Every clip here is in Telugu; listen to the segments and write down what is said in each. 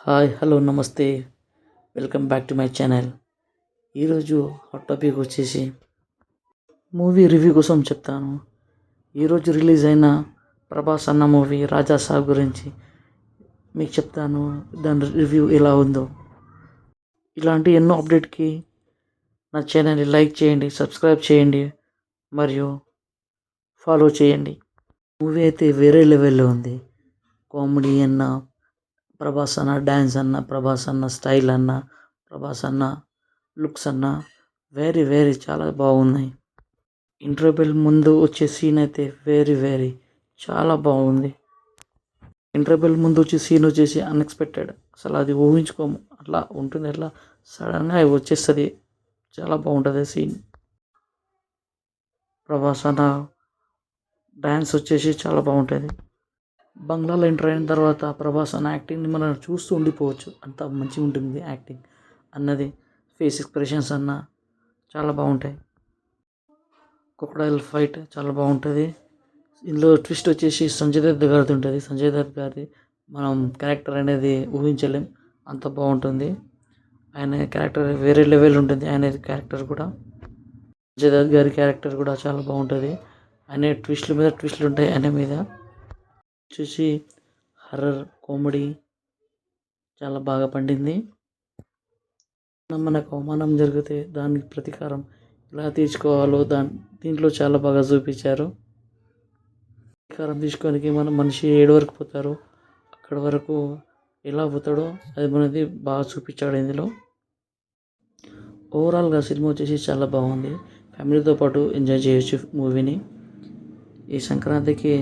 హాయ్ హలో నమస్తే. Welcome back to my channel. ఈరోజు హాట్ టాపిక్ వచ్చేసి మూవీ రివ్యూ కోసం చెప్తాను. ఈరోజు రిలీజ్ అయిన ప్రభాస్ అన్న మూవీ రాజా సాబ్ గురించి మీకు చెప్తాను. దాని రివ్యూ ఎలా ఉందో. ఇలాంటి ఎన్నో అప్డేట్కి నా ఛానల్ని లైక్ చేయండి, సబ్స్క్రైబ్ చేయండి మరియు ఫాలో చేయండి. మూవీ అయితే వేరే లెవెల్లో ఉంది. కామెడీ అన్న, ప్రభాస్ అన్న డ్యాన్స్ అన్న, ప్రభాస్ అన్న స్టైల్ అన్న, ప్రభాస్ అన్న లుక్స్ అన్న వెరీ చాలా బాగున్నాయి. ఇంటర్వెల్ ముందు వచ్చే సీన్ అయితే వెరీ చాలా బాగుంది. ఇంటర్వెల్ ముందు వచ్చే సీన్ వచ్చేసి అన్ఎక్స్పెక్టెడ్. అసలు అది ఊహించుకోము, అట్లా ఉంటుంది. అట్లా సడన్గా వచ్చేస్తుంది. చాలా బాగుంటుంది సీన్. ప్రభాస్ అన్న డ్యాన్స్ వచ్చేసి చాలా బాగుంటుంది. బంగ్లాలో ఎంటర్ అయిన తర్వాత ప్రభాస్ అన్న యాక్టింగ్ని మనం చూస్తూ ఉండిపోవచ్చు. అంత మంచిగా ఉంటుంది యాక్టింగ్ అన్నది. ఫేస్ ఎక్స్ప్రెషన్స్ అన్న చాలా బాగుంటాయి. క్రొకడైల్ ఫైట్ చాలా బాగుంటుంది. ఇందులో ట్విస్ట్ వచ్చేసి సంజయ్ దత్ గారిది ఉంటుంది. సంజయ్ దత్ గారిది మనం క్యారెక్టర్ అనేది ఊహించలేం, అంత బాగుంటుంది. ఆయన క్యారెక్టర్ వేరే లెవెల్ ఉంటుంది. ఆయన క్యారెక్టర్ కూడా, సంజయ్ దత్ గారి క్యారెక్టర్ కూడా చాలా బాగుంటుంది. ఆయన ట్విస్ట్ల మీద ట్విస్ట్లు ఉంటాయి. ఆయన మీద వచ్చేసి హర్రర్ కామెడీ చాలా బాగా పండింది. మనకు అవమానం జరిగితే దానికి ప్రతీకారం ఎలా తీర్చుకోవాలో దీంట్లో చాలా బాగా చూపించారు. ప్రతీకారం తీసుకోవడానికి మనిషి ఏడు వరకు పోతారో అక్కడ వరకు ఎలా పోతాడో అది మనది బాగా చూపించాడు ఇందులో. ఓవరాల్గా సినిమా వచ్చేసి చాలా బాగుంది. ఫ్యామిలీతో పాటు ఎంజాయ్ చేయొచ్చు మూవీని. ఈ సంక్రాంతికి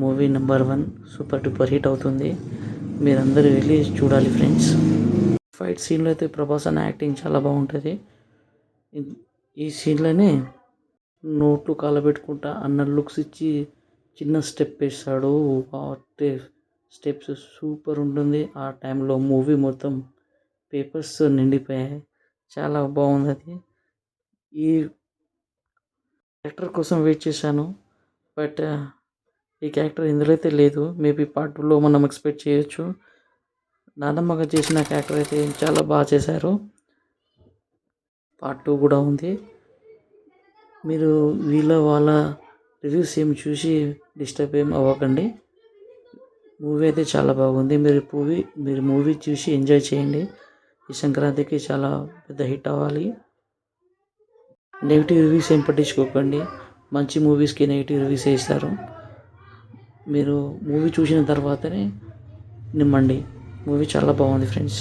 movie number 1 super duper hit అవుతుంది. మీరందరూ వెళ్ళి చూడాలి ఫ్రెండ్స్. ఫైట్ సీన్లో అయితే ప్రభాస్ అన్న యాక్టింగ్ చాలా బాగుంటుంది. ఈ సీన్లోనే నోట్లు కాలబెట్టుకుంటా అన్న లుక్స్ ఇచ్చి చిన్న స్టెప్ వేస్తాడు. స్టెప్స్ సూపర్ ఉంటుంది. ఆ టైంలో మూవీ మొత్తం పేపర్స్ నిండిపోయాయి. చాలా బాగుంది అది. ఈ క్యారెక్టర్ కోసం వెయిట్ చేశాను, బట్ ఈ క్యారెక్టర్ ఇందులో అయితే లేదు. మేబీ పార్ట్ 2లో మనం ఎక్స్పెక్ట్ చేయొచ్చు. నానమ్మగా చేసిన క్యారెక్టర్ అయితే చాలా బాగా చేశారు. పార్ట్ 2 కూడా ఉంది. మీరు వాళ్ళ రివ్యూస్ ఏమి చూసి డిస్టర్బ్ ఏం అవ్వకండి. మూవీ అయితే చాలా బాగుంది. మీరు మూవీ చూసి ఎంజాయ్ చేయండి. ఈ సంక్రాంతికి చాలా పెద్ద హిట్ అవ్వాలి. నెగిటివ్ రివ్యూస్ ఏం పట్టించుకోకండి. మంచి మూవీస్కి నెగిటివ్ రివ్యూస్ వేస్తారు. మీరు మూవీ చూసిన తర్వాతనే నిమ్మండి. మూవీ చాలా బాగుంది ఫ్రెండ్స్.